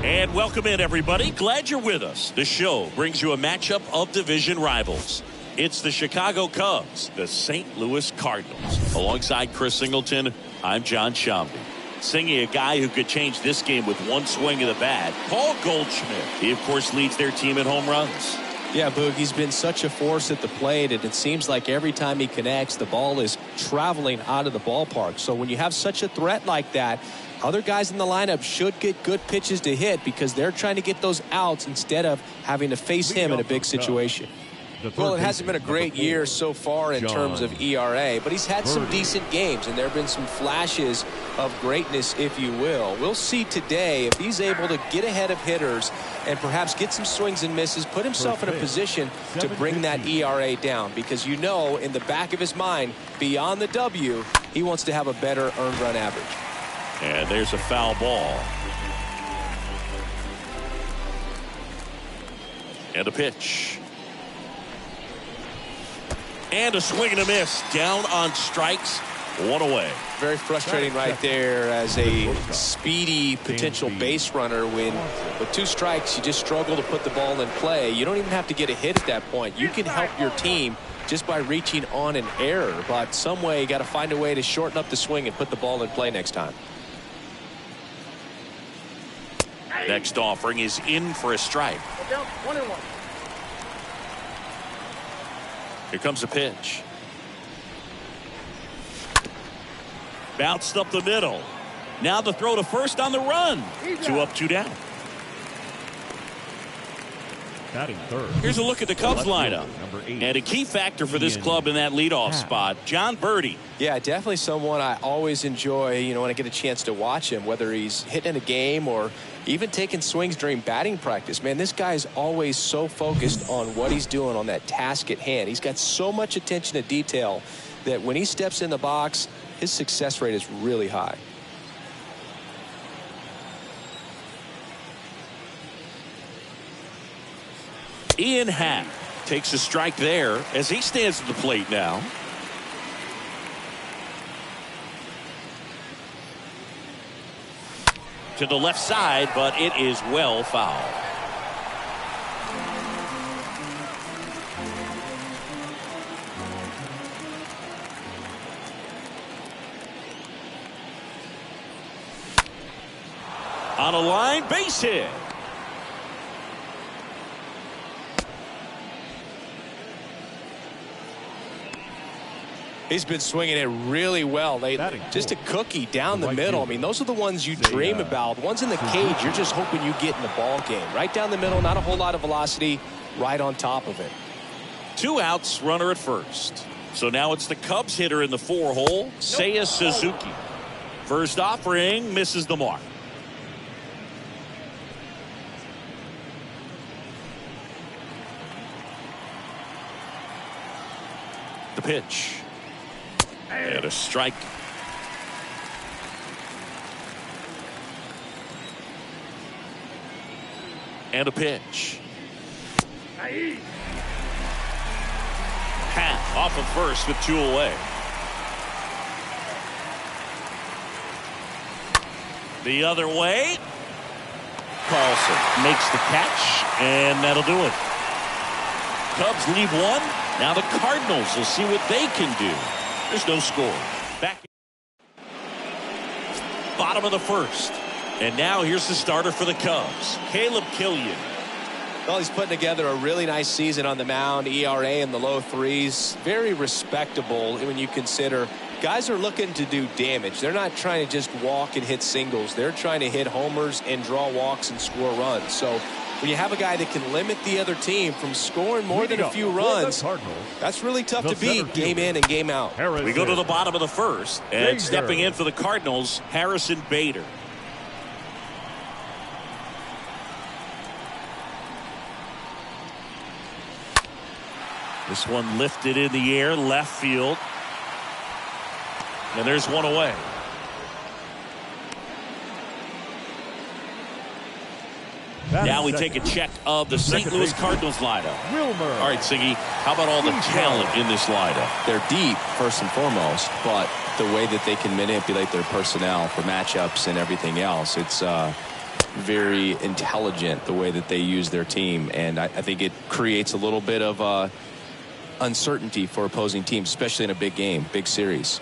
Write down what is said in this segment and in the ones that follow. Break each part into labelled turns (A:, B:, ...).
A: And welcome in, everybody. Glad you're with us. The show brings you a matchup of division rivals. It's the Chicago Cubs, the St. Louis Cardinals. Alongside Chris Singleton, I'm John Shambi. Singing a guy who could change this game with one swing of the bat, Paul Goldschmidt. He, of course, leads their team in home runs.
B: Yeah, Boog, he's been such a force at the plate, and it seems like every time he connects, the ball is traveling out of the ballpark. So when you have such a threat like that, other guys in the lineup should get good pitches to hit because they're trying to get those outs instead of having to face him in a big situation.
C: Well, it hasn't been a great year so far in terms of ERA, but he's had some decent games, and there have been some flashes of greatness, if you will. We'll see today if he's able to get ahead of hitters and perhaps get some swings and misses, put himself in a position to bring that ERA down, because you know in the back of his mind, beyond the W, he wants to have a better earned run average.
A: And there's a foul ball. And a pitch. And a swing and a miss. Down on strikes. One away.
C: Very frustrating right there as a speedy potential base runner when with two strikes you just struggle to put the ball in play. You don't even have to get a hit at that point. You can help your team just by reaching on an error. But some way you got to find a way to shorten up the swing and put the ball in play next time.
A: Next offering is in for a strike.
D: 1-1.
A: Here comes a pitch. Bounced up the middle. Now the throw to first on the run. 2 up, 2 down.
E: Batting third.
A: Here's a look at the Cubs lineup. And a key factor for this club in that leadoff spot, John Birdie.
C: Yeah, definitely someone I always enjoy, when I get a chance to watch him, whether he's hitting in a game or even taking swings during batting practice. Man, this guy is always so focused on what he's doing on that task at hand. He's got so much attention to detail that when he steps in the box, his success rate is really high.
A: Ian Happ takes a strike there as he stands at the plate now. To the left side, but it is well fouled. On a line, base hit.
C: He's been swinging it really well lately. Just a cookie down the middle. I mean, those are the ones you dream about. Ones in the cage, you're just hoping you get in the ball game. Right down the middle, not a whole lot of velocity, right on top of it.
A: 2 outs, runner at first. So now it's the Cubs hitter in the 4-hole, Seiya Suzuki. First offering misses the mark. The pitch. And a strike. And a pitch. Half off of first with 2 away. The other way. Carlson makes the catch, and that'll do it. Cubs leave 1. Now the Cardinals will see what they can do. There's no score. Back. Bottom of the first. And now here's the starter for the Cubs, Caleb Killian.
C: Well, he's putting together a really nice season on the mound. ERA in the low 3s. Very respectable when you consider guys are looking to do damage. They're not trying to just walk and hit singles. They're trying to hit homers and draw walks and score runs. So when you have a guy that can limit the other team from scoring more than a few runs, that's really tough to beat game in and game out.
A: We go to the bottom of the first, and stepping in for the Cardinals, Harrison Bader. This one lifted in the air, left field. And there's 1 away. Now we take a check of the St. Louis Cardinals lineup. All right, Siggy, how about all the talent in this lineup?
B: They're deep, first and foremost, but the way that they can manipulate their personnel for matchups and everything else, it's
C: very intelligent the way that they use their team, and I think it creates a little bit of uncertainty for opposing teams, especially in a big game, big series.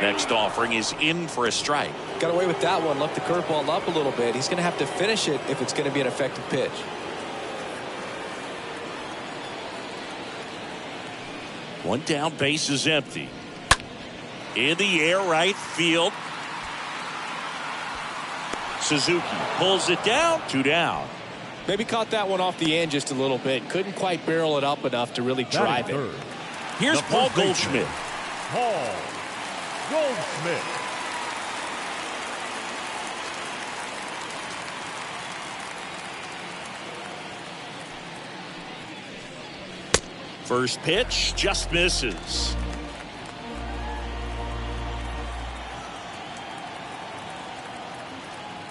A: Next offering is in for a strike.
B: Got away with that one. Left the curveball up a little bit. He's going to have to finish it if it's going to be an effective pitch.
A: One down, base is empty. In the air, right field. Suzuki pulls it down. 2 down.
B: Maybe caught that one off the end just a little bit. Couldn't quite barrel it up enough to really drive it.
A: Here's Paul Goldschmidt.
E: Paul Goldschmidt.
A: First pitch just misses.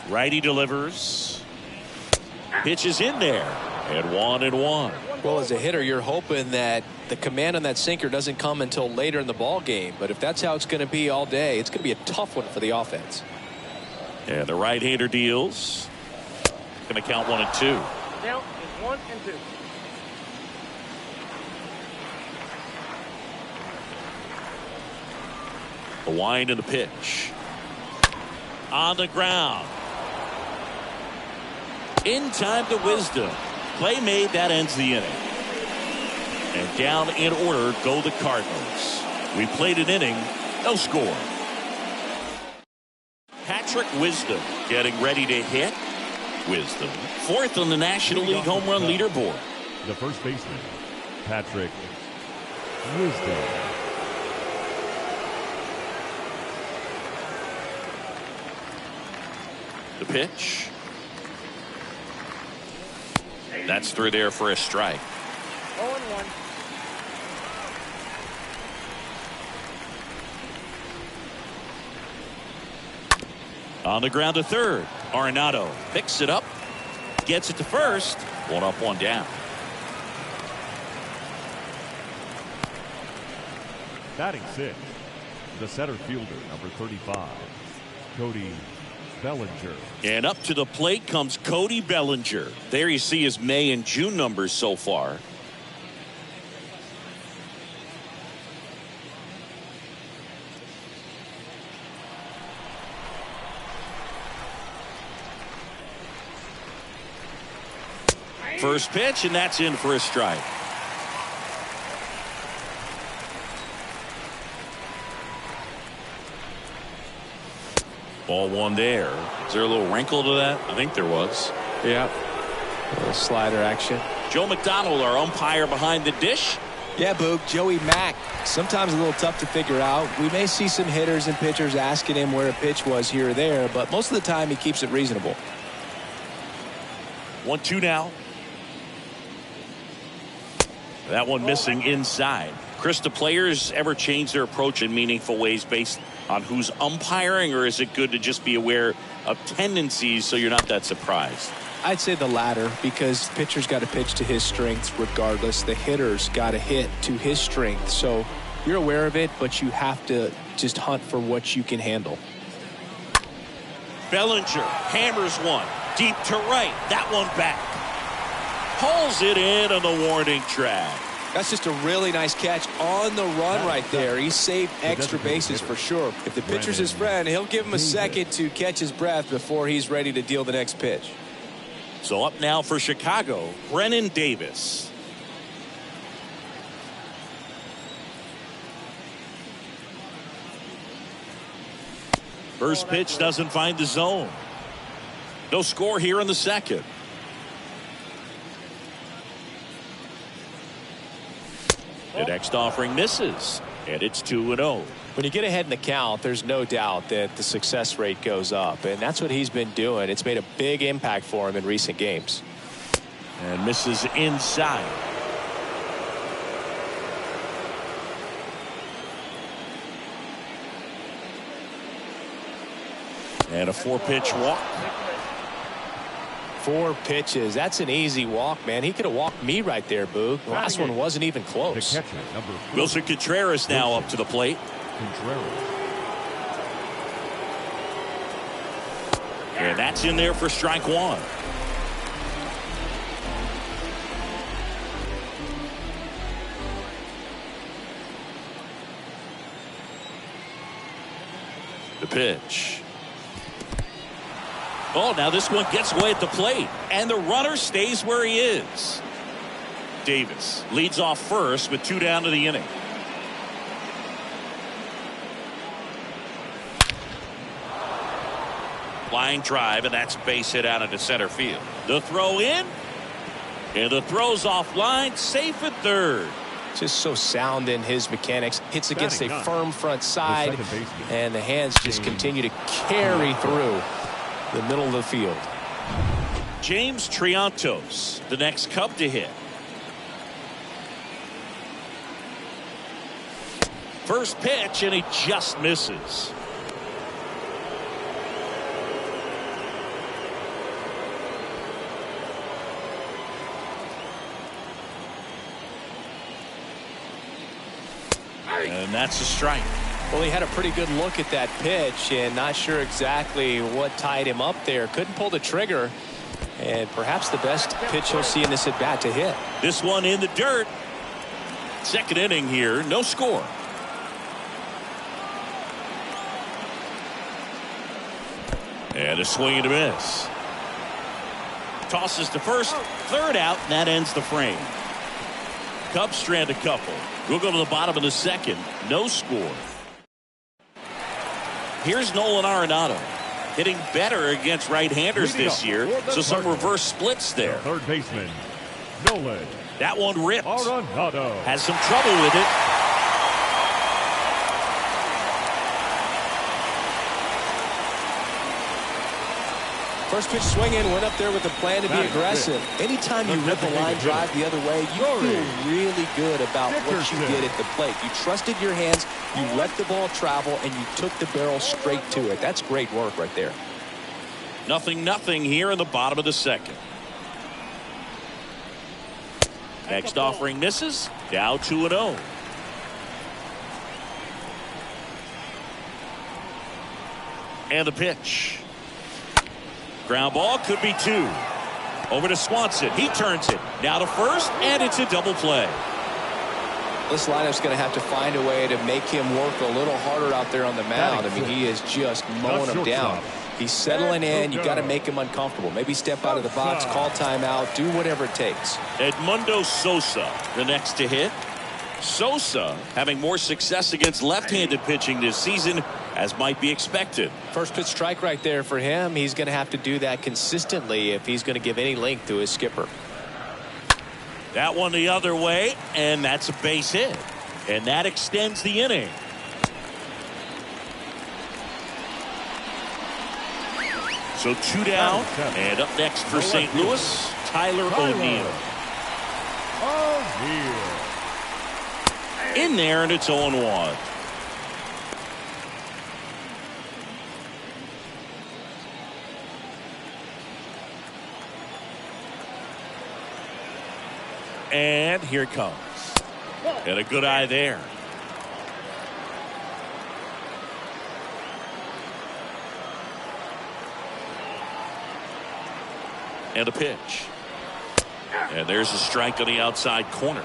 A: Righty delivers. Pitch is in there. And 1-1.
B: Well, as a hitter, you're hoping that the command on that sinker doesn't come until later in the ball game. But if that's how it's going to be all day, it's going to be a tough one for the offense.
A: And the right-hander deals. Going to count 1 and 2.
D: Count is 1 and 2.
A: The wind and the pitch. On the ground. In time to Wisdom. Play made, that ends the inning. And down in order go the Cardinals. We played an inning, no score. Patrick Wisdom getting ready to hit. Wisdom, 4th on the National League home run leaderboard.
E: The first baseman, Patrick Wisdom.
A: The pitch. That's through there for a strike.
D: 0-1.
A: On the ground to third. Arenado picks it up. Gets it to first. 1 up, 1 down.
E: Batting 6th, the center fielder, number 35, Cody Bellinger.
A: And up to the plate comes Cody Bellinger. There you see his May and June numbers so far. First pitch, and that's in for a strike. Ball 1 there. Is there a little wrinkle to that? I think there was.
B: Yeah. A little slider action.
A: Joe McDonald, our umpire behind the dish.
B: Yeah, Boog, Joey Mack. Sometimes a little tough to figure out. We may see some hitters and pitchers asking him where a pitch was here or there, but most of the time he keeps it reasonable.
A: 1-2 now. That one missing inside. Chris, do players ever change their approach in meaningful ways based on who's umpiring, or is it good to just be aware of tendencies so you're not that surprised?
B: I'd say the latter, because pitcher's got to pitch to his strengths regardless. The hitter's got to hit to his strength. So you're aware of it, but you have to just hunt for what you can handle.
A: Bellinger hammers one deep to right. That one back. Pulls it in on the warning track.
B: That's just a really nice catch on the run right there. He saved extra bases for sure. If the pitcher's his friend, he'll give him a second to catch his breath before he's ready to deal the next pitch.
A: So up now for Chicago, Brennan Davis. First pitch doesn't find the zone. No score here in the second. The next offering misses, and it's 2-0.
B: When you get ahead in the count, there's no doubt that the success rate goes up, and that's what he's been doing. It's made a big impact for him in recent games.
A: And misses inside. And a 4-pitch walk.
B: 4 pitches. That's an easy walk, man. He could have walked me right there, Boog. The last one wasn't even close.
E: The catcher, number 4.
A: Wilson Contreras now up to the plate.
E: Contreras.
A: And that's in there for strike one. The pitch. Oh, now this one gets away at the plate, and the runner stays where he is. Davis leads off first with 2 down to the inning. Flying drive, and that's base hit out into center field. The throw in, and the throw's offline, safe at third.
B: Just so sound in his mechanics. Hits against a firm front side, and the hands just continue to carry through the middle of the field.
A: James Triantos, the next Cub to hit. First pitch, and he just misses. And that's a strike.
B: Well, he had a pretty good look at that pitch and not sure exactly what tied him up there. Couldn't pull the trigger, and perhaps the best pitch he'll see in this at bat to hit.
A: This one in the dirt. Second inning here, no score. And a swing and a miss. Tosses to first, third out, and that ends the frame. Cubs strand a couple. We'll go to the bottom of the second. No score. Here's Nolan Arenado, hitting better against right-handers this year, so some reverse splits there.
E: Third baseman, Nolan.
A: That one ripped.
E: Arenado
A: has some trouble with it.
B: First pitch swinging, went up there with a plan to be aggressive. Anytime you rip a line drive the other way, you feel really good about what you did at the plate. You trusted your hands, you let the ball travel, and you took the barrel straight to it. That's great work right there.
A: 0-0 here in the bottom of the second. Next offering misses. Now 2-0. And the pitch. Ground ball, could be 2. Over to Swanson. He turns it. Now to first, and it's a double play.
B: This lineup's going to have to find a way to make him work a little harder out there on the mound. I mean, he is just mowing him down. He's settling in. You got to make him uncomfortable. Maybe step out of the box, call timeout, do whatever it takes.
A: Edmundo Sosa, the next to hit. Sosa having more success against left-handed pitching this season, as might be expected.
B: First pitch strike right there for him. He's going to have to do that consistently if he's going to give any length to his skipper.
A: That one the other way, and that's a base hit. And that extends the inning. So 2 down, and up next for St. Louis, Tyler O'Neill. In there, and it's 0-1. And here it comes. And a good eye there. And a pitch. And there's a strike on the outside corner.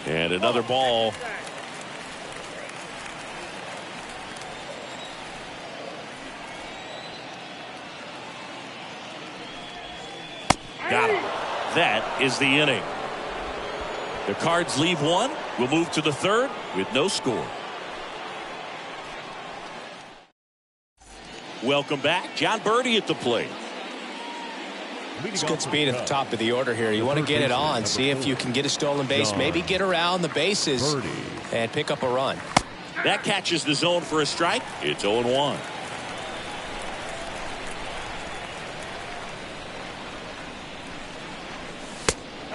A: And another ball. Got him. That is the inning. The Cards leave one. We'll move to the third with no score. Welcome back. John Birdie at the plate.
B: It's good speed at the top of the order here. You want to get it on, see if you can get a stolen base, maybe get around the bases and pick up a run.
A: That catches the zone for a strike. It's 0-1.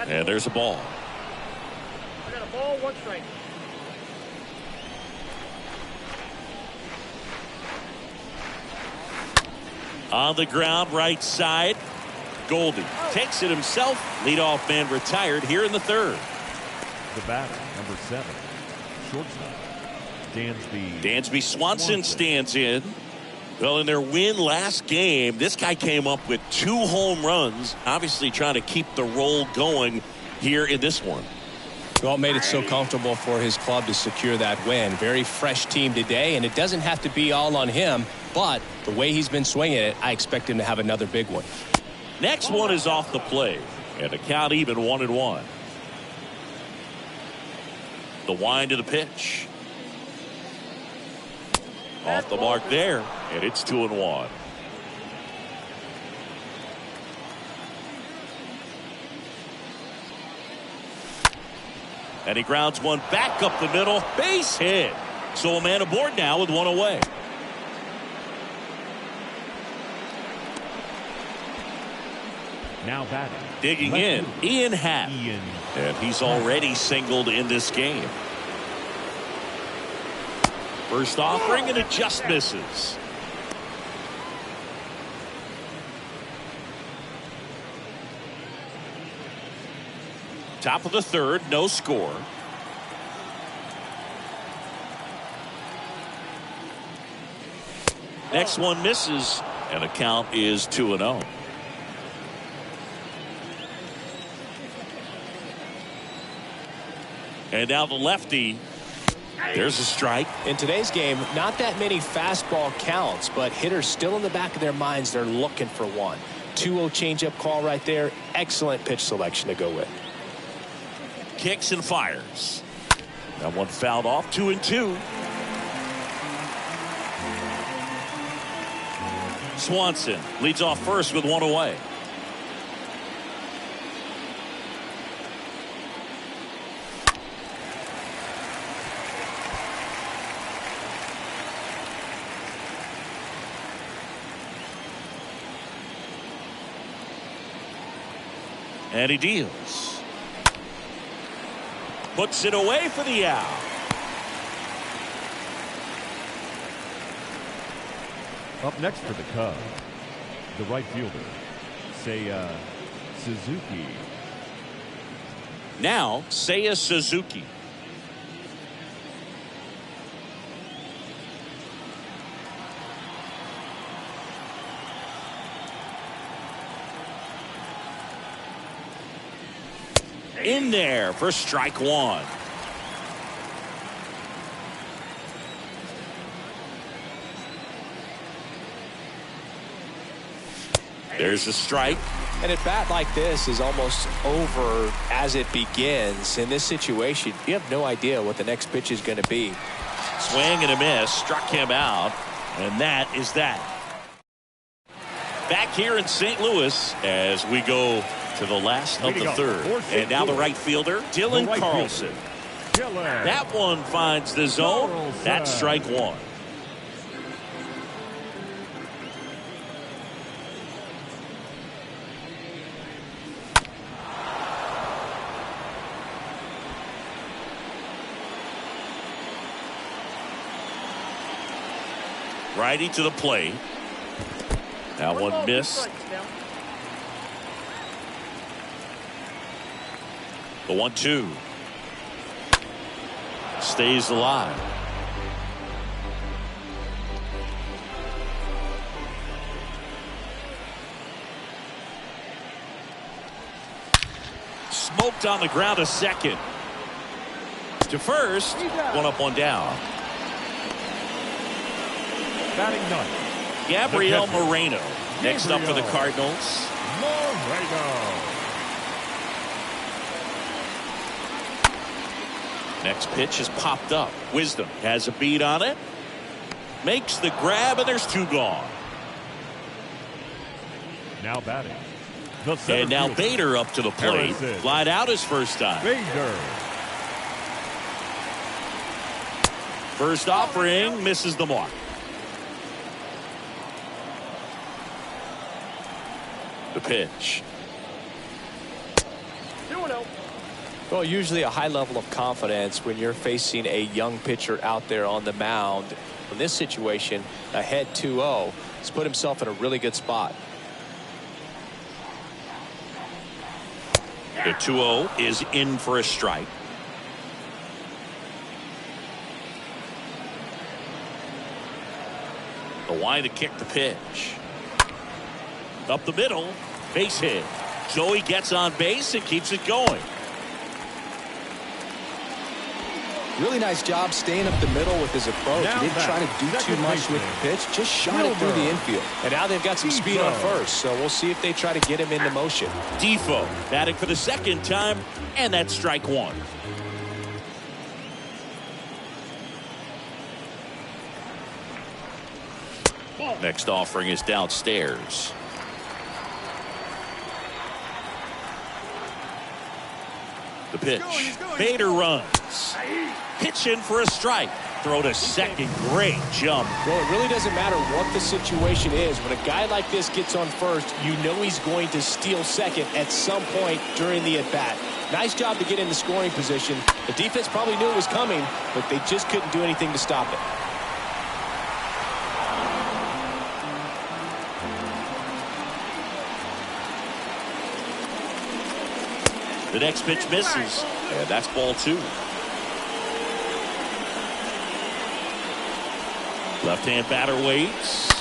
A: And there's a ball.
D: I got a ball, 1 strike.
A: On the ground, right side. Goldie takes it himself. Leadoff man retired here in the third.
E: The batter, number 7, shortstop,
A: Dansby Swanson stands in. Well, in their win last game, this guy came up with 2 home runs, obviously trying to keep the roll going here in this one.
B: Well, it made it so comfortable for his club to secure that win. Very fresh team today, and it doesn't have to be all on him, but the way he's been swinging it, I expect him to have another big one.
A: Next one is off the plate, and the count even 1-1. The wind to the pitch. Off the mark there, and it's 2-1. And he grounds one back up the middle. Base hit. So a man aboard now with one away.
E: now batting.
A: Digging in, Ian Happ. And he's already singled in this game. First offering, and it just misses. Top of the third, no score. Next one misses, and the count is 2-0. And now the lefty. There's a strike.
B: In today's game, not that many fastball counts, but hitters still in the back of their minds, they're looking for one. 2-0 changeup call right there. Excellent pitch selection to go with.
A: Kicks and fires. That one fouled off. 2-2. Swanson leads off first with one away. And he deals. Puts it away for the out.
E: Up next for the Cubs, the right fielder, Seiya Suzuki.
A: Now, Seiya Suzuki. In there for strike one. There's a strike.
B: And at bat like this is almost over as it begins. In this situation, you have no idea what the next pitch is going to be.
A: Swing and a miss. Struck him out. And that is that. Back here in St. Louis as we go to the last of the third. And now the right fielder, Dylan Carlson. That one finds the zone. That's strike one. Righty to the plate. That one missed. The 1-2 stays alive. Smoked on the ground to second. To first. One up, one down.
E: Batting ninth,
A: Gabriel Moreno. Next up for the Cardinals.
E: Moreno.
A: Next pitch is popped up. Wisdom has a beat on it. Makes the grab, and there's two gone.
E: Now batting.
A: And now Bader up to the plate. Flied out his first time.
E: Bader.
A: First offering misses the mark. The pitch.
D: 2-0.
B: Well, usually a high level of confidence when you're facing a young pitcher out there on the mound. In this situation, ahead 2-0, he's put himself in a really good spot.
A: The 2-0 is in for a strike. The line to kick the pitch. Up the middle. Base hit. Joey gets on base and keeps it going.
B: Really nice job staying up the middle with his approach. He didn't try to do too much with the pitch. Just shot it through the infield.
C: And now they've got some speed on first, so we'll see if they try to get him into motion.
A: Defoe batting for the second time, and that's strike one. Next offering is downstairs. The pitch. Bader runs. Pitch in for a strike. Throw to second. Great jump.
C: Well, it really doesn't matter what the situation is. When a guy like this gets on first, you know he's going to steal second at some point during the at-bat. Nice job to get in the scoring position. The defense probably knew it was coming, but they just couldn't do anything to stop it.
A: The next pitch misses, and that's ball two. Left-hand batter waits.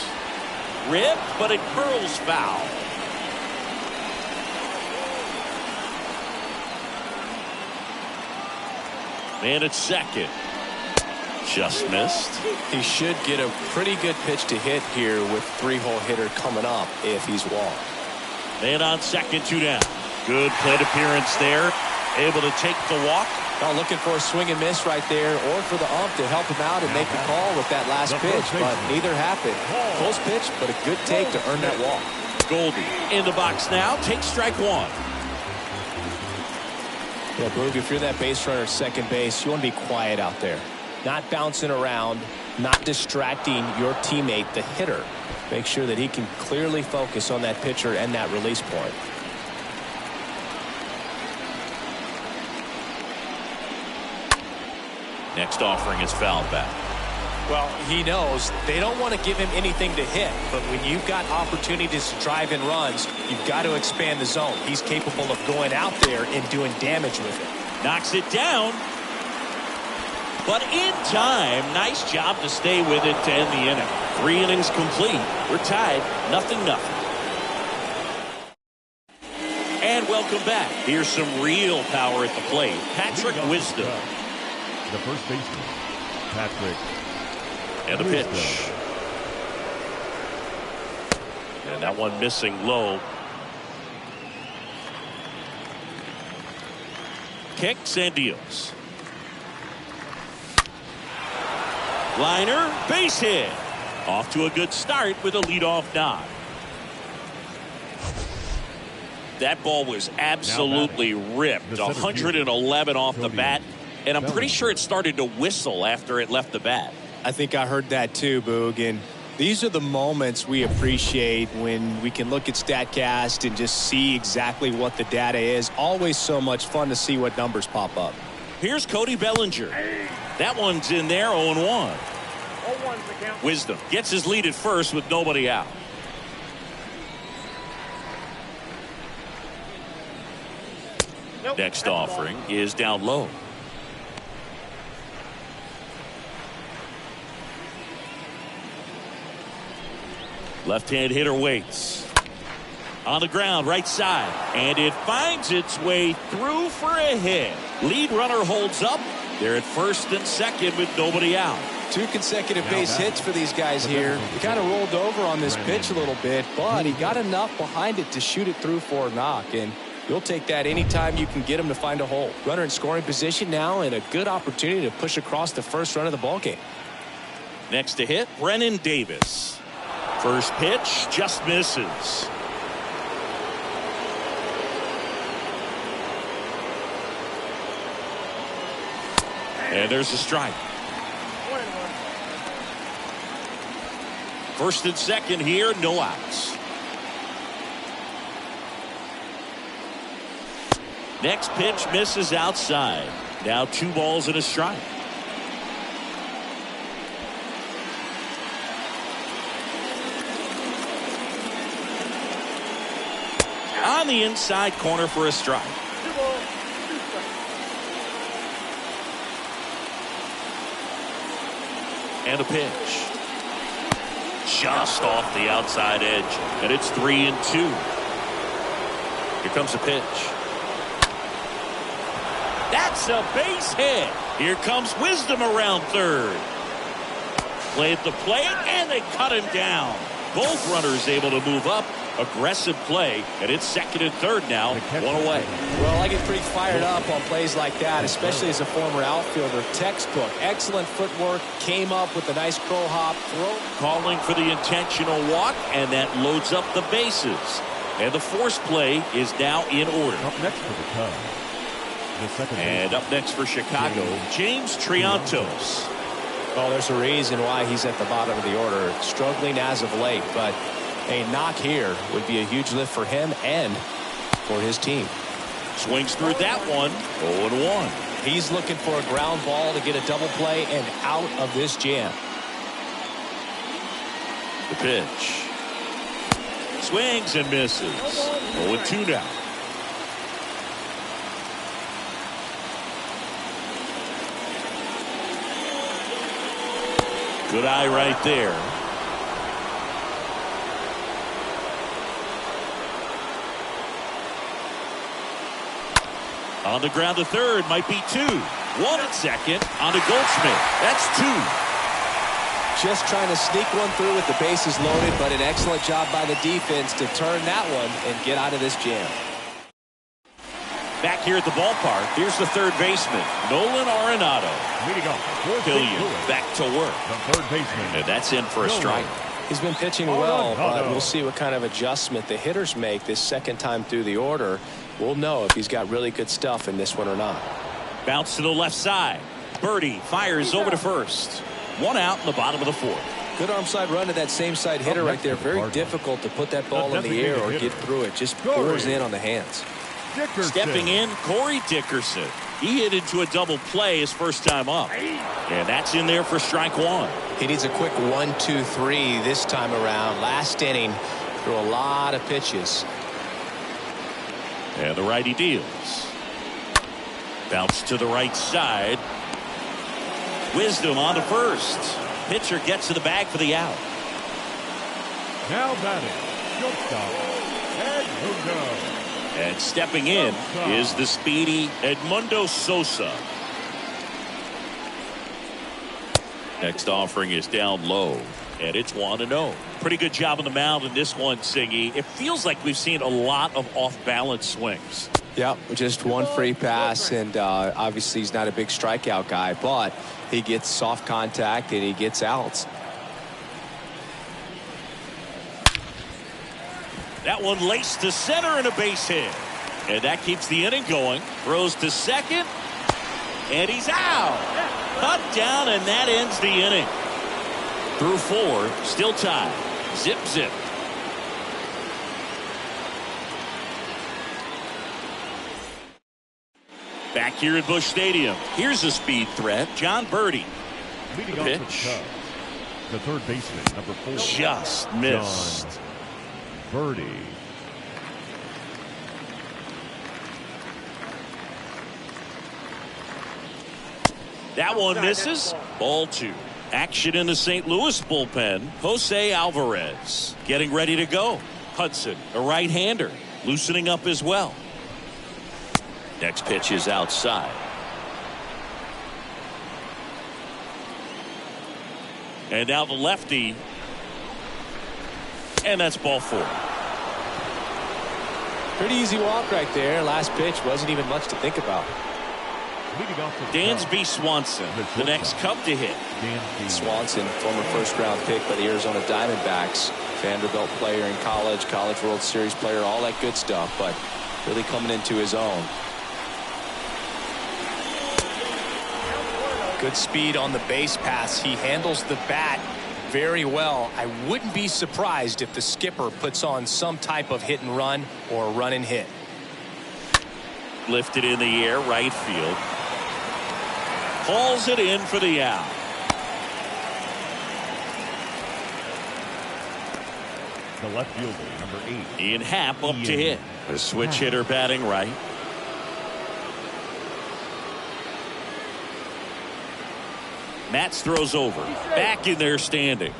A: Rip, but it curls foul. Man at second. Just missed.
C: He should get a pretty good pitch to hit here with three-hole hitter coming up if he's walked.
A: Man on second, two down. Good plate appearance there. Able to take the walk.
C: Now looking for a swing and miss right there, or for the ump to help him out and make the call with that last pitch, but neither happened. Close pitch, but a good take to earn that walk.
A: Goldie in the box now. Takes strike one.
C: Yeah, Boog, if you're that base runner at second base, you want to be quiet out there. Not bouncing around, not distracting your teammate, the hitter. Make sure that he can clearly focus on that pitcher and that release point.
A: Next offering is fouled back.
C: Well, he knows they don't want to give him anything to hit, but when you've got opportunities to drive in runs, you've got to expand the zone. He's capable of going out there and doing damage with it.
A: Knocks it down, but in time. Nice job to stay with it to end the inning. 3 innings complete. We're tied, 0-0. And welcome back. Here's some real power at the plate. Patrick Wisdom.
E: The first baseman, Patrick.
A: And the pitch. And that one missing low. Kicks and deals. Liner, base hit. Off to a good start with a leadoff nod. That ball was absolutely ripped. 111 off the bat. And I'm pretty sure it started to whistle after it left the bat.
B: I think I heard that too, Boog. And these are the moments we appreciate when we can look at StatCast and just see exactly what the data is. Always so much fun to see what numbers pop up.
A: Here's Cody Bellinger. That one's in there, 0-1.
D: 0-1's the count.
A: Wisdom gets his lead at first with nobody out.
D: Nope,
A: Next
D: that's
A: offering is down low. Left-hand hitter waits. On the ground, right side. And it finds its way through for a hit. Lead runner holds up. They're at first and second with nobody out.
B: 2 consecutive base hits for these guys here. He kind of rolled over on this pitch a little bit, but he got enough behind it to shoot it through for a knock. And you'll take that anytime you can get him to find a hole. Runner in scoring position now, and a good opportunity to push across the first run of the ballgame.
A: Next to hit, Brennan Davis. First pitch just misses. And there's a strike.
D: 1-1.
A: First and second here, no outs. Next pitch misses outside. Now 2 balls and a strike. On the inside corner for a strike. And a pitch. Just off the outside edge. And it's 3-2. Here comes a pitch. That's a base hit. Here comes Wisdom around third. Play at the plate, and they cut him down. Both runners able to move up. Aggressive play, and it's second and third now. One away.
B: Well, I get pretty fired up on plays like that, especially as a former outfielder. Textbook. Excellent footwork. Came up with a nice crow hop throw.
A: Calling for the intentional walk, and that loads up the bases. And the force play is now in order.
E: Up next for the Cubs.
A: And up next for Chicago, James Triantos.
B: Well, there's a reason why he's at the bottom of the order. Struggling as of late, but a knock here would be a huge lift for him and for his team.
A: Swings through that one. 0-1.
B: He's looking for a ground ball to get a double play and out of this jam.
A: The pitch. Swings and misses. 0-2 now. Good eye right there. On the ground to third, might be two. One at second on to Goldschmidt. That's two.
B: Just trying to sneak one through with the bases loaded, but an excellent job by the defense to turn that one and get out of this jam.
A: Back here at the ballpark, here's the third baseman, Nolan Arenado. Billion back to work.
E: The third baseman.
A: And that's in for a strike.
B: He's been pitching well, but we'll see what kind of adjustment the hitters make this second time through the order. We'll know if he's got really good stuff in this one or not.
A: Bounce to the left side. Birdie fires over to first. One out in the bottom of the fourth.
B: Good arm side run to that same side hitter right there. Very difficult to put that ball in the air or get through it. Just pours in on the hands.
E: Dickerson.
A: Stepping in, Corey Dickerson. He hit into a double play his first time up. And that's in there for strike one.
B: He needs a quick 1-2-3 this time around. Last inning, threw a lot of pitches.
A: And the righty deals. Bounce to the right side. Wisdom on to first. Pitcher gets to the bag for the out.
E: Now batting, shortstop, Edmundo.
A: And stepping in is the speedy Edmundo Sosa. Next offering is down low, and it's 1-0. Pretty good job on the mound in this one, Singy. It feels like we've seen a lot of off-balance swings.
B: Yep, just one free pass, and obviously he's not a big strikeout guy, but he gets soft contact and he gets outs.
A: That one laced to center and a base hit. And that keeps the inning going. Throws to second. And he's out. Cut down, and that ends the inning. Through four, still tied. Zip, zip. Back here at Busch Stadium. Here's a speed threat. John Birdie.
E: Leading
A: The
E: off
A: pitch.
E: for the Cubs, the third baseman, number 4.
A: Just missed.
E: John Birdie.
A: That one misses. Ball 2. Action in the St. Louis bullpen. Jose Alvarez getting ready to go. Hudson, a right-hander, loosening up as well. Next pitch is outside. And now the lefty. And that's ball 4.
B: Pretty easy walk right there. Last pitch wasn't even much to think about.
E: Leading off for the
A: Dansby
E: Cubs,
A: Swanson, the next Cub to hit.
E: Dansby
B: Swanson, former first-round pick by the Arizona Diamondbacks. Vanderbilt player in college, College World Series player, all that good stuff, but really coming into his own. Good speed on the base pass. He handles the bat very well. I wouldn't be surprised if the skipper puts on some type of hit and run or run and hit.
A: Lifted in the air, right field. Hauls it in for the out.
E: the left fielder, number 8.
A: Ian Happ up to hit. A switch hitter batting right. Matz throws over. Back in there standing.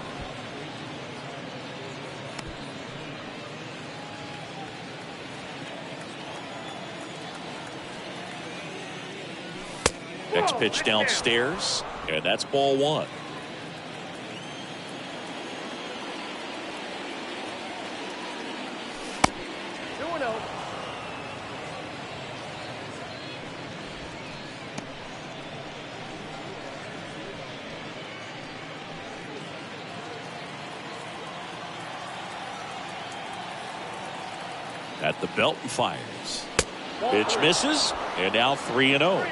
A: Next pitch downstairs, and that's ball one. At the belt and fires. Pitch misses, and now 3-0.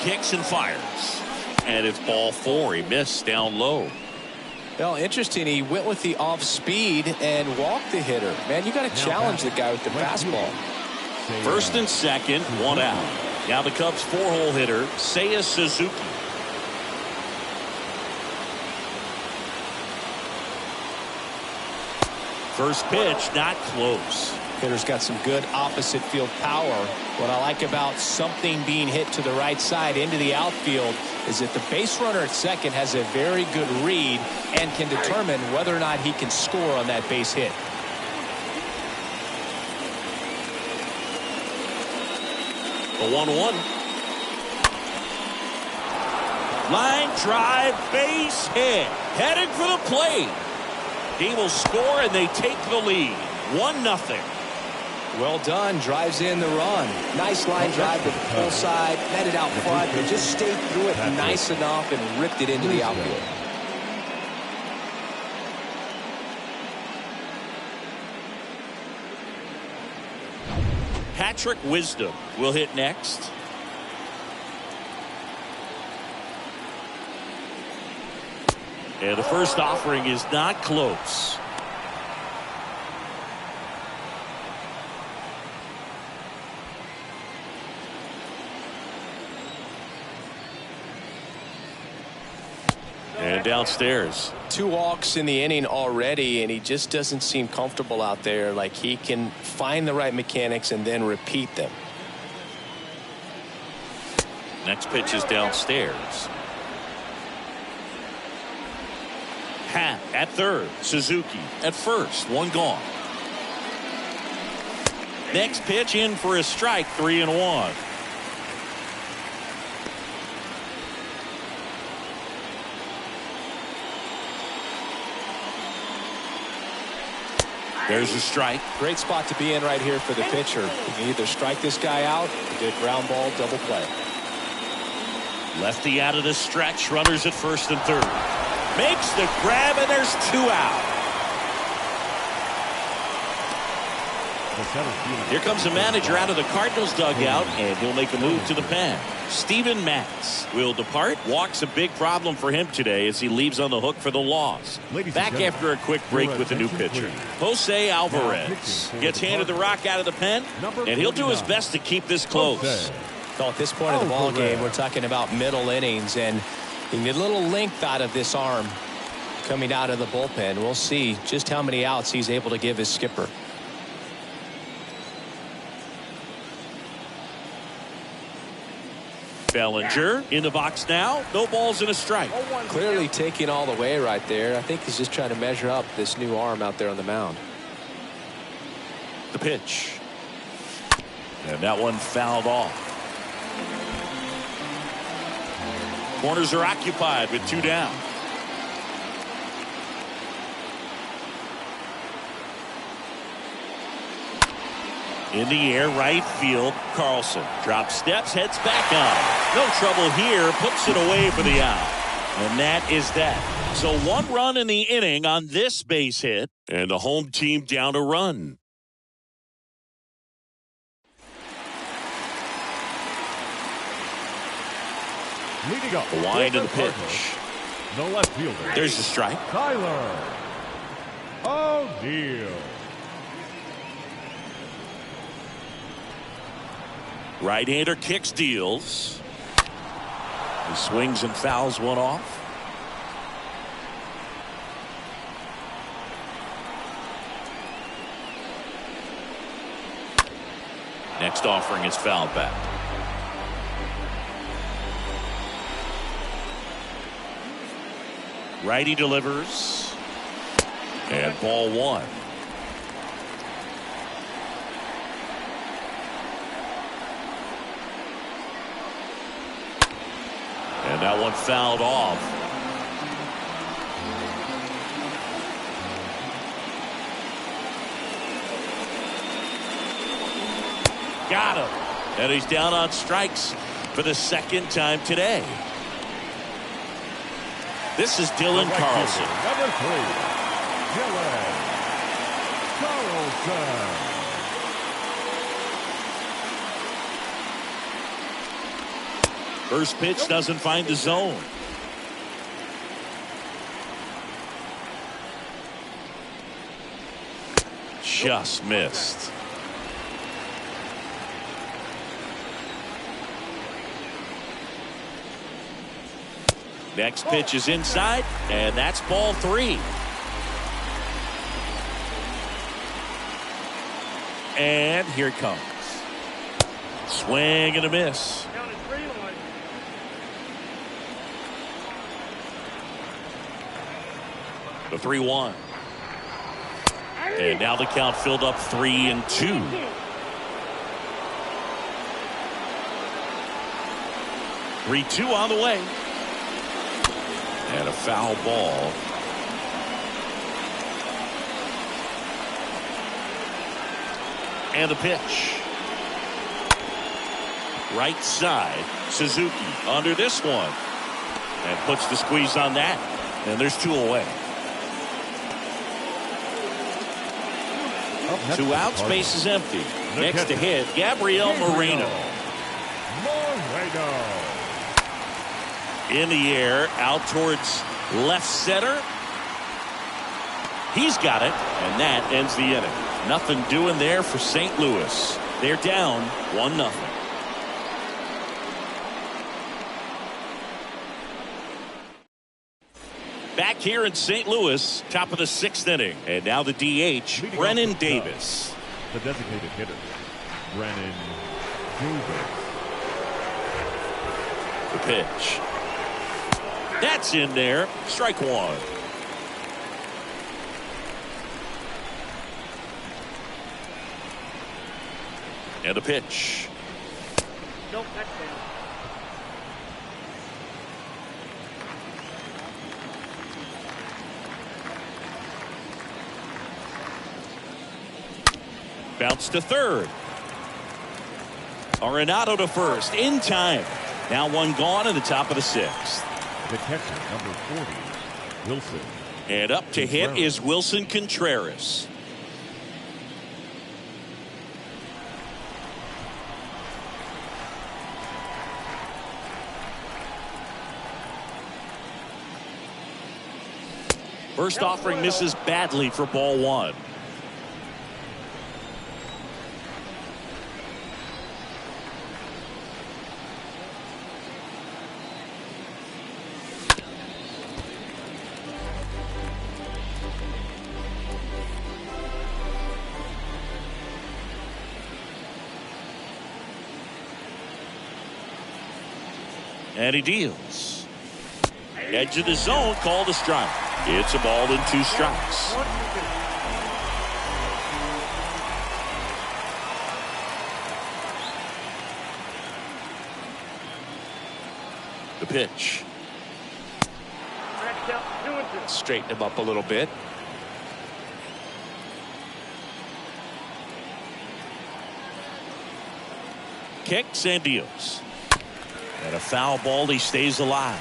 A: Kicks and fires. And it's ball four. He missed down low.
C: Well, interesting. He went with the off speed and walked the hitter. Man, you got to challenge the guy with the fastball.
A: First and second, one out. Now the Cubs' four-hole hitter, Seiya Suzuki. First pitch, not close.
B: Hitter's got some good opposite field power. What I like about something being hit to the right side into the outfield is that the base runner at second has a very good read and can determine whether or not he can score on that base hit.
A: The 1-1. Line drive, base hit. Heading for the plate. He will score, and they take the lead. 1-0.
C: Well done. Drives in the run. Nice line drive to the pull side. Met it out front, but just stayed through it nice enough and ripped it into the outfield.
A: Patrick Wisdom will hit next. And the first offering is not close. And downstairs.
B: 2 walks in the inning already, and he just doesn't seem comfortable out there. Like he can find the right mechanics and then repeat them.
A: Next pitch is downstairs. Happ at third. Suzuki at first. One gone. Next pitch in for a strike. 3-1. There's a strike.
B: Great spot to be in right here for the pitcher. You can either strike this guy out or get ground ball, double play.
A: Lefty out of the stretch. Runners at first and third. Makes the grab, and there's 2 out. Here comes the manager out of the Cardinals dugout, and he'll make a move to the pen. Steven Matz will depart. Walk's a big problem for him today as he leaves on the hook for the loss. Back after a quick break with the new pitcher. Jose Alvarez gets handed the rock out of the pen, and he'll do his best to keep this close.
B: So at this point of the ball game, we're talking about middle innings, and you need a little length out of this arm coming out of the bullpen. We'll see just how many outs he's able to give his skipper.
A: Bellinger in the box now. No balls and a strike.
C: Clearly taking all the way right there. I think he's just trying to measure up this new arm out there on the mound.
A: The pitch. And that one fouled off. Corners are occupied with 2 down. In the air, right field. Carlson drops steps, heads back on. No trouble here, puts it away for the out. And that is that. So 1 run in the inning on this base hit, and the home team down a run.
E: Leading up.
A: The wind of the pitch.
E: No left fielder.
A: There's the strike.
E: Tyler O'Neill.
A: Right-hander kicks, deals. He swings and fouls one off. Next offering is fouled back. Righty delivers. And ball one. And that one fouled off. Got him. And he's down on strikes for the second time today. This is Dylan Carlson.
E: Number 3, Dylan Carlson.
A: First pitch doesn't find the zone. Just missed. Next pitch is inside, and that's ball 3. And here it comes. Swing and a miss.
D: Counted 3-1.
A: The 3-1. And now the count filled up 3-2. Three, two on the way. And a foul ball. And the pitch. Right side. Suzuki under this one. And puts the squeeze on that. And there's 2 away. Two outs, base is empty. Next to hit, Gabriel Moreno. In the air, out towards left center. He's got it, and that ends the inning. Nothing doing there for St. Louis. They're down 1-0. Back here in St. Louis, top of the 6th inning. And now the DH, Brennan Davis.
E: The designated hitter, Brennan Davis.
A: The pitch. That's in there. Strike 1. And a pitch.
D: Nope, that's down.
A: Bounce to third. Arenado to first in time. Now one gone in the top of the 6th.
E: The catcher, number 40, Wilson.
A: And up to hit is Wilson Contreras. First offering misses badly for ball 1. And he deals. Edge of the zone, called a strike. It's a ball and 2 strikes. The pitch.
D: Next out, 2-2.
C: Straighten him up a little bit.
A: Kicks and deals. And a foul ball, he stays alive.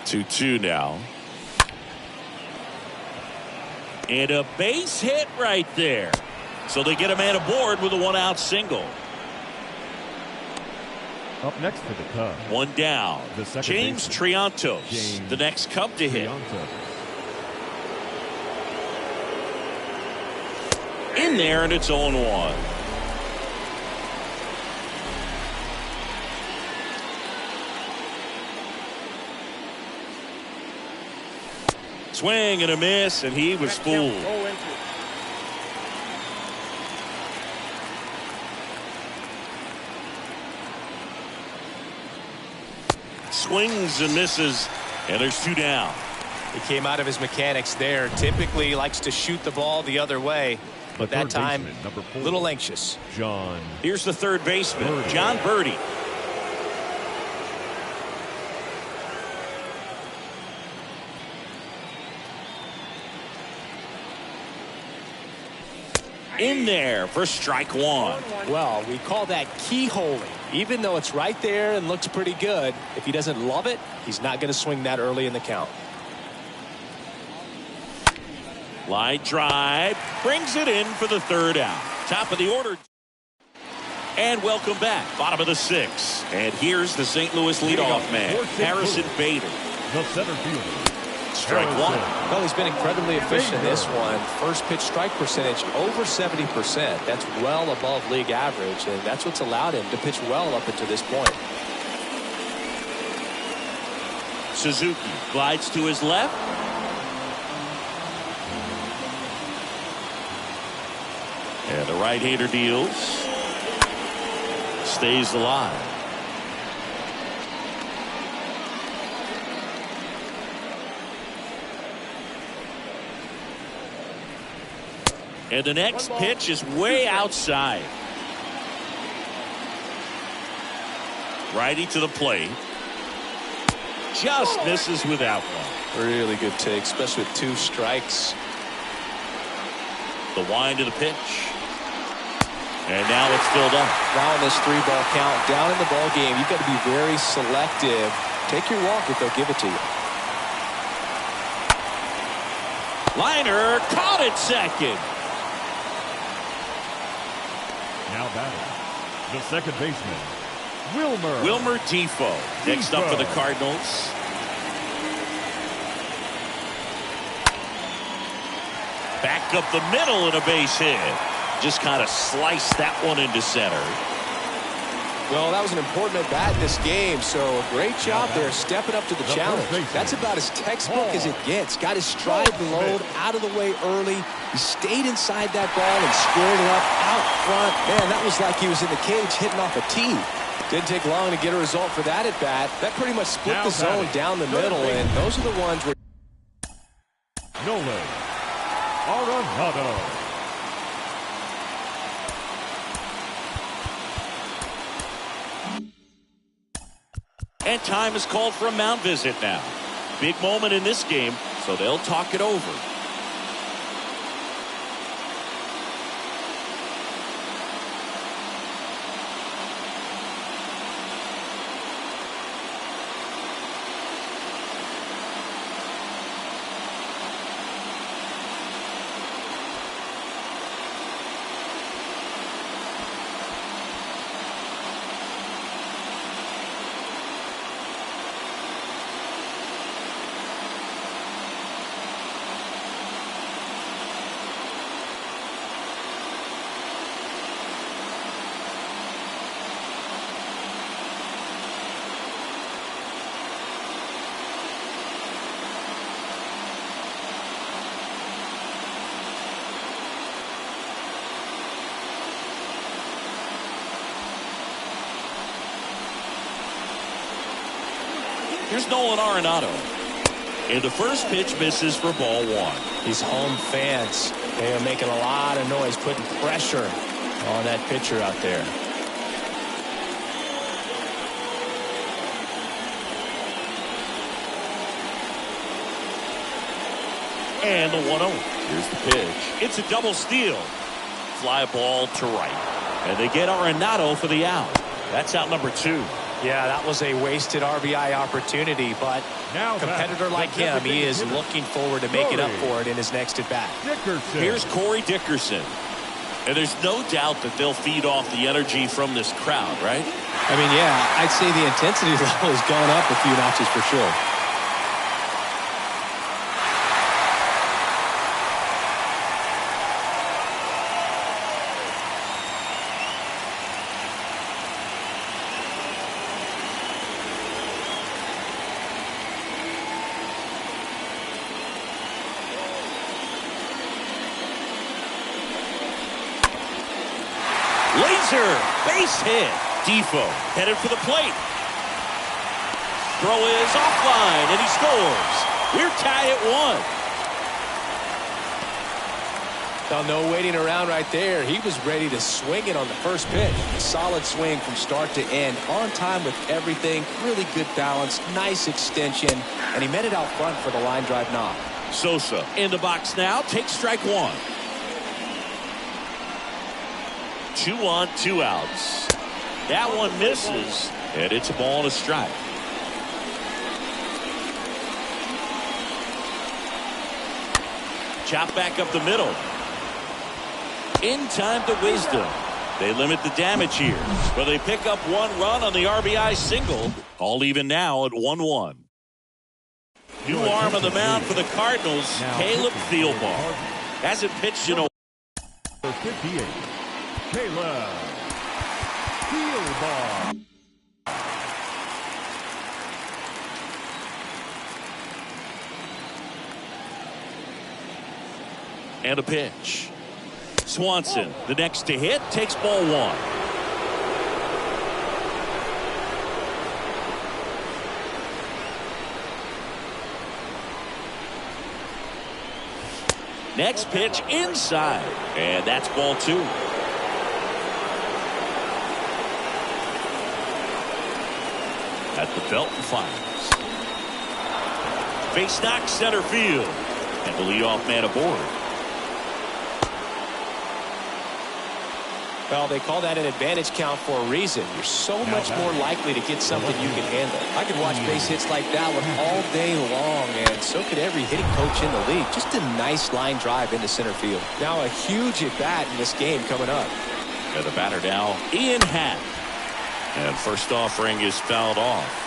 A: Two now. And a base hit right there. So they get a man aboard with a 1-out single.
E: Up next for the Cubs.
A: One down. James Triantos, the next Cub to hit. In there, and it's 0-1. Swing and a miss, and he was fooled.
D: Go into.
A: Swings and misses, and there's 2 down.
C: He came out of his mechanics there. Typically likes to shoot the ball the other way, but that time a little anxious.
E: John.
A: Here's the third baseman,
E: Birdie.
A: John Birdie. In there for strike 1.
B: Well, we call that keyholing. Even though it's right there and looks pretty good, if he doesn't love it, he's not going to swing that early in the count.
A: Line drive brings it in for the 3rd out. Top of the order. And welcome back. Bottom of the 6th. And here's the St. Louis leadoff man, Harrison Bader.
E: The center fielder.
A: Strike 1.
B: Well, he's been incredibly efficient in this one. First pitch strike percentage over 70%. That's well above league average, and that's what's allowed him to pitch well up until this point.
A: Suzuki glides to his left. And the right-hander deals. Stays alive. And the next pitch is way outside. Righty to the plate. Just misses without one.
B: Really good take, especially with 2 strikes.
A: The wind to the pitch. And now it's filled up.
B: Now in this 3-ball count, down in the ball game, you've got to be very selective. Take your walk if they'll give it to you.
A: Liner caught at second.
E: Now batting. The second baseman,
A: Wilmer Defoe. Next up for the Cardinals. Back up the middle and a base hit. Just kind of sliced that one into center.
B: Well, that was an important at bat in this game, so a great job there stepping up to the challenge. That's about as textbook as it gets. Got his stride load out of the way early. He stayed inside that ball and squared it up out front. Man, that was like he was in the cage hitting off a tee. Didn't take long to get a result for that at bat. That pretty much split the zone down the middle, and those are the ones where
E: Nolan Arenado.
A: And time is called for a mound visit now. Big moment in this game, so they'll talk it over. Here's Nolan Arenado. And the first pitch misses for ball 1.
B: these home fans, they are making a lot of noise, putting pressure on that pitcher out there.
A: And the 1-0. Here's the pitch. It's a double steal. Fly ball to right. And they get Arenado for the out. That's out number 2.
B: Yeah, that was a wasted RBI opportunity, but
E: Now
B: a competitor like him, he is looking forward to making up for it in his next at-bat.
E: Dickerson.
A: Here's Corey Dickerson. And there's no doubt that they'll feed off the energy from this crowd, right?
B: I mean, yeah, I'd say the intensity level has gone up a few notches for sure.
A: Laser base hit. Defoe headed for the plate. Throw is offline, and he scores. We're tied at 1.
C: Now, no waiting around right there. He was ready to swing it on the first pitch. Solid swing from start to end. On time with everything. Really good balance. Nice extension. And he met it out front for the line drive knock.
A: Sosa in the box now. Takes strike 1. 2 on, 2 outs. That one misses, and it's a ball and a strike. Chop back up the middle. In time to Wisdom. They limit the damage here, but they pick up 1 run on the RBI single. All even now at 1-1. New arm on the mound for the Cardinals, Caleb Thielbar. Hasn't pitched in a...
E: 58, Caleb Thielbar.
A: And a pitch. Swanson, the next to hit, takes ball 1. Next pitch inside, and that's ball 2. At the belt and fires. Face knock center field, and the leadoff man aboard.
C: Well, they call that an advantage count for a reason. You're so much more likely to get something you can handle. I could watch base hits like that one all day long, and so could every hitting coach in the league. Just a nice line drive into center field. Now a huge at-bat in this game coming up.
A: And the batter now, Ian Happ. And first offering is fouled off.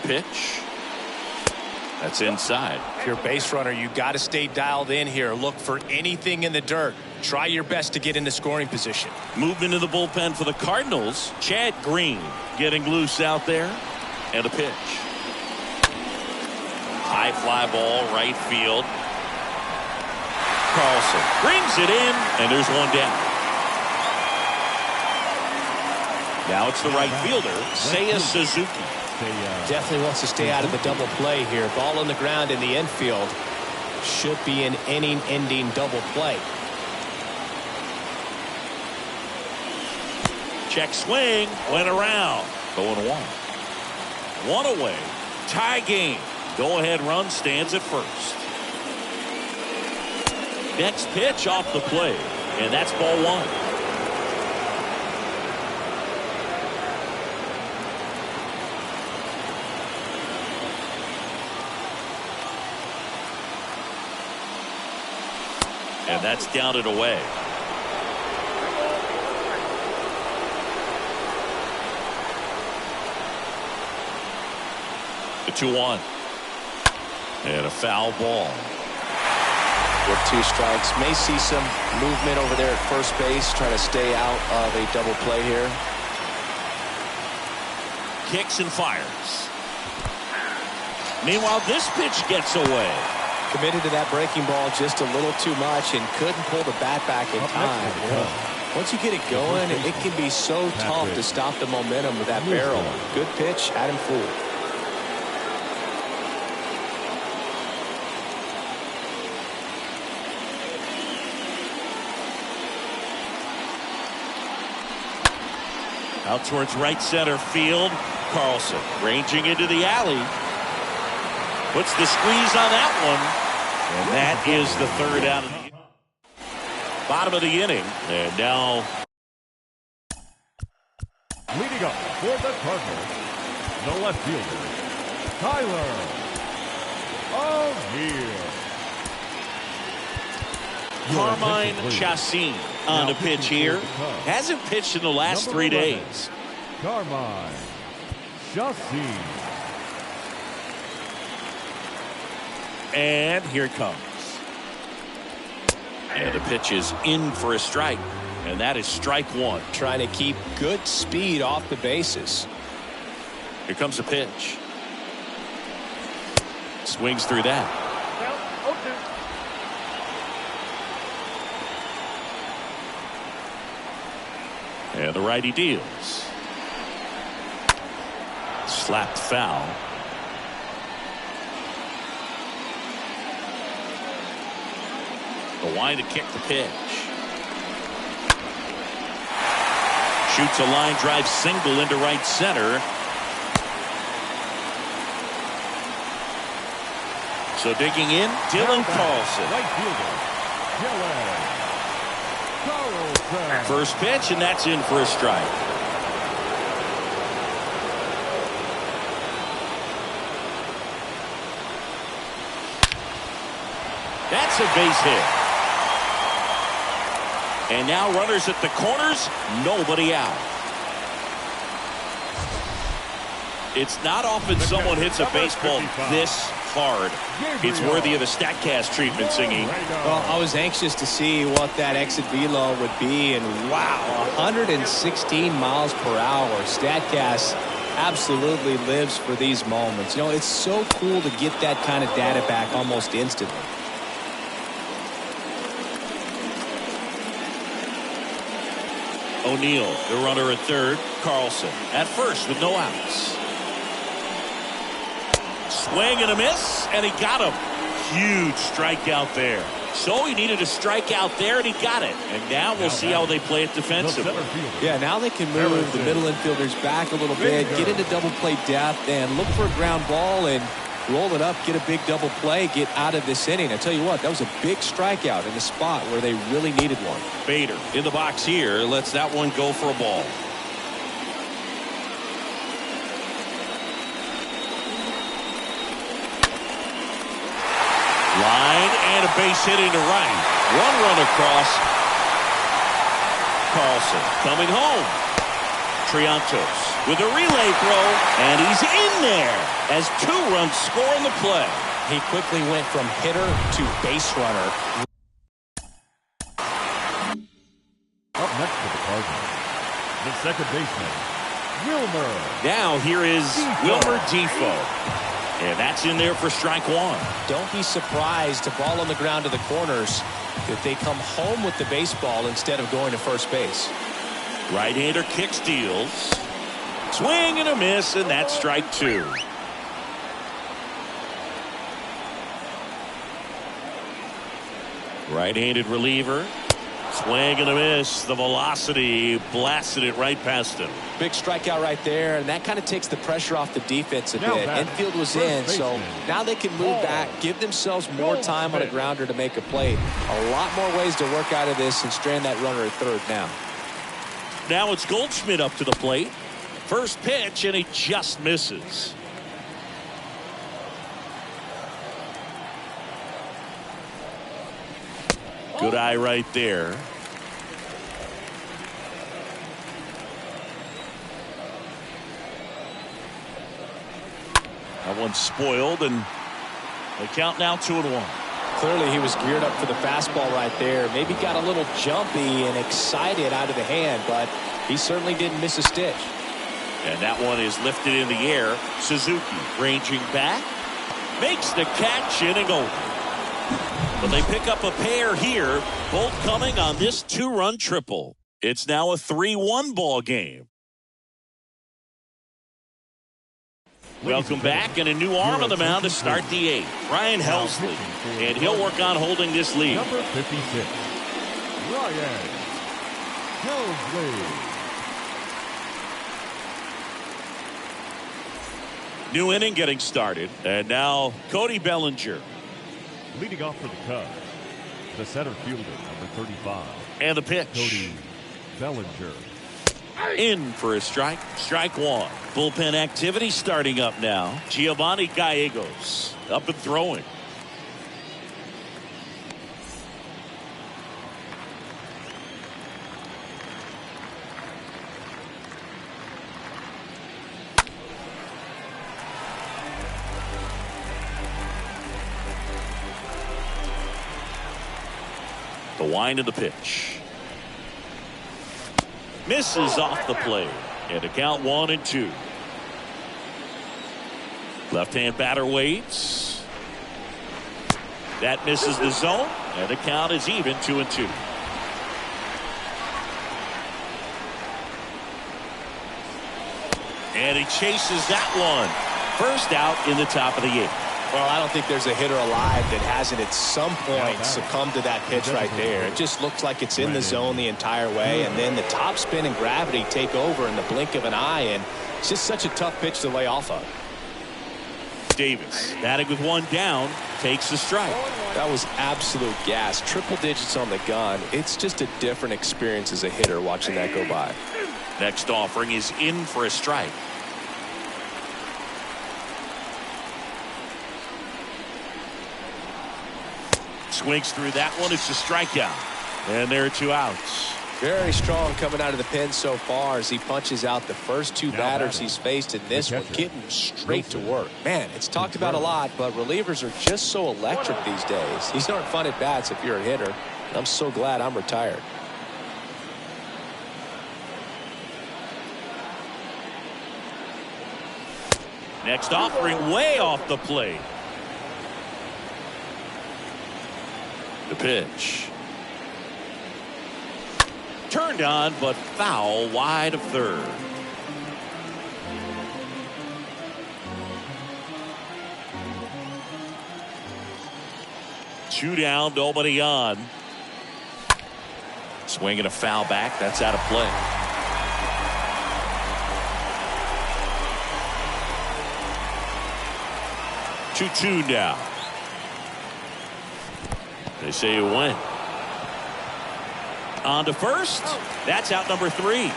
A: Pitch. That's inside.
C: If you're a base runner, you got to stay dialed in here. Look for anything in the dirt. Try your best to get into scoring position.
A: Movement in the bullpen for the Cardinals. Chad Green getting loose out there. And a pitch. High fly ball, right field. Carlson brings it in, and there's 1 down. Now it's the right fielder, Seiya Suzuki.
B: Definitely wants to stay out of the double play here. Ball on the ground in the infield. Should be an inning-ending double play.
A: Check swing. Went around. 0-1. 1 away. Tie game. Go-ahead run stands at first. Next pitch off the plate. And that's ball 1. And that's down and away. The 2-1. And a foul ball.
C: With 2 strikes. May see some movement over there at first base. Trying to stay out of a double play here.
A: Kicks and fires. Meanwhile, this pitch gets away.
B: Committed to that breaking ball just a little too much and couldn't pull the bat back in time. Once you get it going, it can be so tough to stop the momentum with that barrel. Good pitch, had him fooled.
A: Out towards right center field. Carlson ranging into the alley. Puts the squeeze on that one. And that is the 3rd out of the bottom of the inning. And now
E: Leading up for the Cardinals, the left fielder, Tyler O'Neill.
A: Carmine Chacin on the pitch here. Hasn't pitched in the last 3 days.
E: Carmine Chacin.
A: And here it comes. And the pitch is in for a strike. And that is strike one.
C: Trying to keep good speed off the bases.
A: Here comes a pitch. Swings through that.
D: Count 0-2.
A: And the righty deals. Slapped foul. The line to kick the pitch. Shoots a line drive single into right center. So digging in, Dylan Carlson.
E: Right fielder, Dylan Carlson.
A: First pitch, and that's in for a strike. That's a base hit. And now runners at the corners, nobody out. It's not often someone hits a baseball this hard. It's worthy of the StatCast treatment, singing.
C: Well, I was anxious to see what that exit velo would be, and wow, 116 miles per hour. StatCast absolutely lives for these moments. You know, it's so cool to get that kind of data back almost instantly.
A: O'Neill, the runner at third. Carlson at first with no outs. Swing and a miss, and he got him. Huge strikeout there. So he needed a strikeout there, and he got it. And now we'll see how they play it defensively.
C: Yeah, now they can move the middle infielders back a little bit, get into double play depth, and look for a ground ball and roll it up, get a big double play, get out of this inning. I tell you what, that was a big strikeout in the spot where they really needed one.
A: Bader in the box here, lets that one go for a ball. Line and a base hit into right. One run across. Carlson coming home. Triantos with a relay throw, and he's in there as 2 runs score in the play.
C: He quickly went from hitter to base runner.
E: Up next for the Cardinals, the second baseman, Wilmer.
A: Now here is Wilmer Defoe. And that's in there for strike one.
C: Don't be surprised to ball on the ground to the corners if they come home with the baseball instead of going to first base.
A: Right-hander kicks, deals. Swing and a miss, and that's strike 2. Right-handed reliever. Swing and a miss. The velocity blasted it right past him.
C: Big strikeout right there, and that kind of takes the pressure off the defense a bit. Infield was in, so now they can move back, give themselves more time on a grounder to make a play. A lot more ways to work out of this and strand that runner at third now.
A: Now it's Goldschmidt up to the plate. First pitch, and he just misses. Good eye right there. That one's spoiled, and they count now 2-1.
C: Clearly he was geared up for the fastball right there. Maybe got a little jumpy and excited out of the hand, but he certainly didn't miss a stitch.
A: And that one is lifted in the air. Suzuki ranging back, makes the catch, inning over. But they pick up a pair here, both coming on this 2-run triple. It's now a 3-1 ball game. Welcome back, and a new arm on the mound to start the 8th. Ryan Helsley, and he'll work on holding this lead.
E: Number 56, Ryan Helsley.
A: New inning getting started, and now Cody Bellinger.
E: Leading off for the Cubs, the center fielder, number 35.
A: And the pitch.
E: Cody Bellinger.
A: In for a strike. Strike 1. Bullpen activity starting up now. Giovanni Gallegos up and throwing. The wind of the pitch. Misses off the plate. And a count 1-2. Left-hand batter waits. That misses the zone. And the count is even 2-2. And he chases that one. First out in the top of the 8th.
B: Well, I don't think there's a hitter alive that hasn't at some point succumbed to that pitch right there. It just looks like it's in the zone the entire way, and then the top spin and gravity take over in the blink of an eye, and it's just such a tough pitch to lay off of.
A: Davis, batting with one down, takes the strike.
B: That was absolute gas. Triple digits on the gun. It's just a different experience as a hitter watching that go by.
A: Next offering is in for a strike. Swings through that one. It's a strikeout. And there are 2 outs.
B: Very strong coming out of the pen so far as he punches out the first 2 batters he's faced in this one, getting straight to work. Man, it's talked about a lot, but relievers are just so electric these days. These aren't fun at bats if you're a hitter. I'm so glad I'm retired.
A: Next offering way off the plate. The pitch. Turned on, but foul wide of third. Two down, nobody on. Swinging a foul back. That's out of play. Two now. They say you win. On to first. That's out number 3.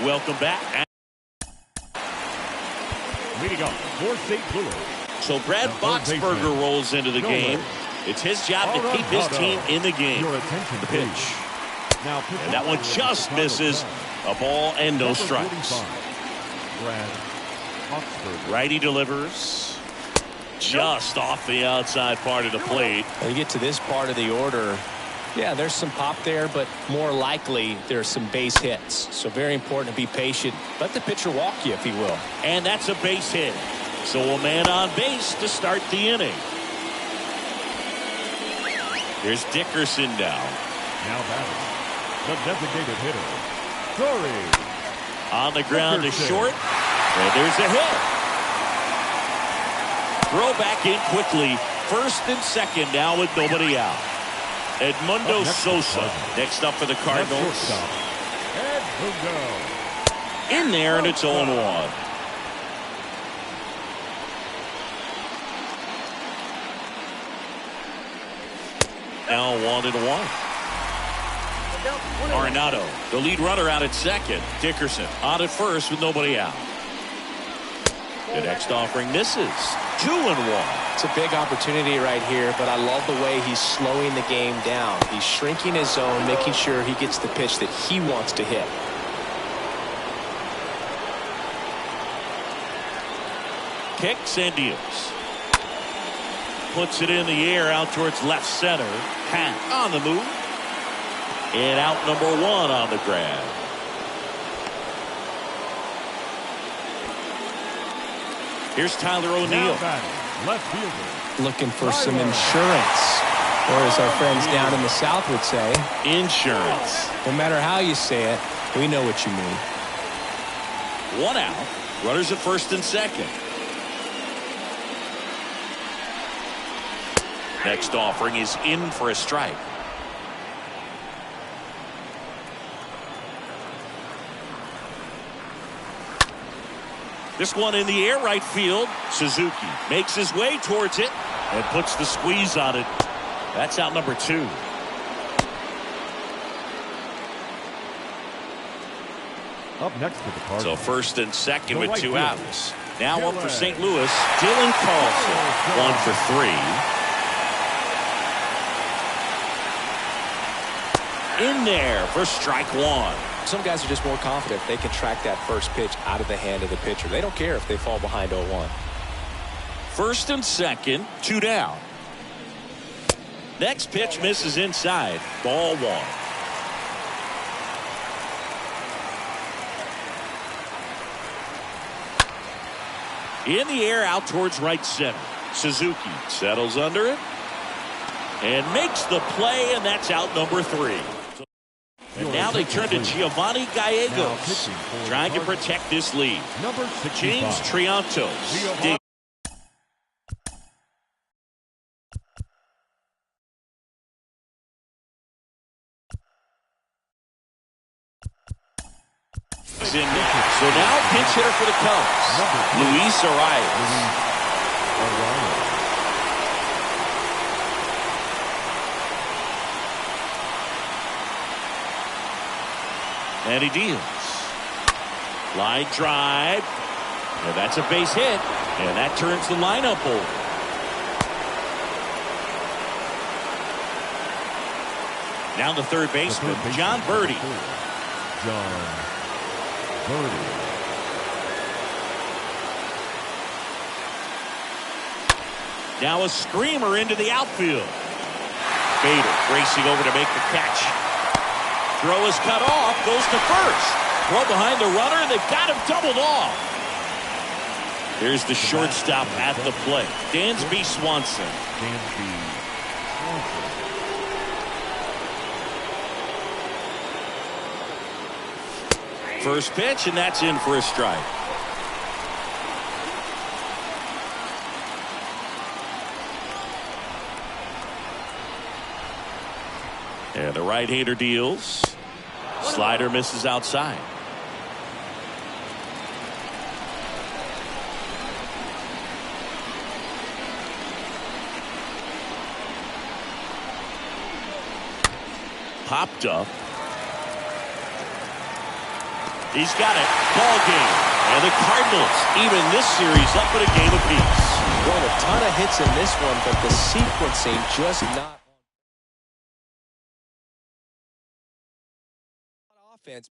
A: Welcome back.
E: Leading up for St. Louis.
A: So Brad Boxberger rolls into the game. It's his job to keep his team in the game. The pitch. And that one just misses. A ball and no strikes.
E: Brad Boxberger.
A: Righty delivers. Just off the outside part of the plate.
B: When you get to this part of the order, yeah, there's some pop there, but more likely there's some base hits. So very important to be patient. Let the pitcher walk you, if he will.
A: And that's a base hit. So a man on base to start the inning. Here's Dickerson now.
E: Now batting, the designated hitter, Torrey.
A: On the ground to short. And there's a hit. Throw back in quickly. First and second now with nobody out. Edmundo Sosa next up for the Cardinals. In there, and it's 0-1. Now 1-1. Arenado, the lead runner, out at second. Dickerson on at first with nobody out. The next offering misses. 2-1.
B: It's a big opportunity right here, but I love the way he's slowing the game down. He's shrinking his zone, making sure he gets the pitch that he wants to hit.
A: Kicks and deals. Puts it in the air out towards left center. Hat on the move. And out number 1 on the grab. Here's Tyler O'Neill.
E: Left fielder.
B: Looking for some insurance. Or as our friends down in the South would say,
A: Insurance.
B: no matter how you say it, we know what you mean.
A: 1 out. Runners at first and second. Next offering is in for a strike. This one in the air, right field. Suzuki makes his way towards it and puts the squeeze on it. That's out number 2.
E: Up next for the Cardinals.
A: So first and second
E: The
A: with
E: right
A: 2
E: fielder.
A: outs. Now one for St. Louis. Dylan Carlson. 1 for 3. In there for strike 1.
B: Some guys are just more confident they can track that first pitch out of the hand of the pitcher. They don't care if they fall behind 0-1.
A: First and second, 2 down. Next pitch misses inside. Ball 1. In the air out towards right center. Suzuki settles under it and makes the play, and that's out number 3. And now they turn to Giovanni Gallegos, trying to protect this lead.
E: Number 65.
A: James Triantos. So now pinch hitter for the Cubs, Luis Arias. And he deals. Line drive. And that's a base hit. And that turns the lineup over. Now the third baseman, John Birdie.
E: John Birdie.
A: Now a screamer into the outfield. Bader racing over to make the catch. Throw is cut off, goes to first. Throw behind the runner, and they've got him doubled off. Here's the shortstop at the plate, Dansby Swanson.
E: Dansby Swanson.
A: First pitch, and that's in for a strike. And the right-hander deals. Slider misses outside. Popped up. He's got it. Ball game. And the Cardinals even this series up at a game apiece.
B: Well, a ton of hits in this one, but the sequencing just not offense.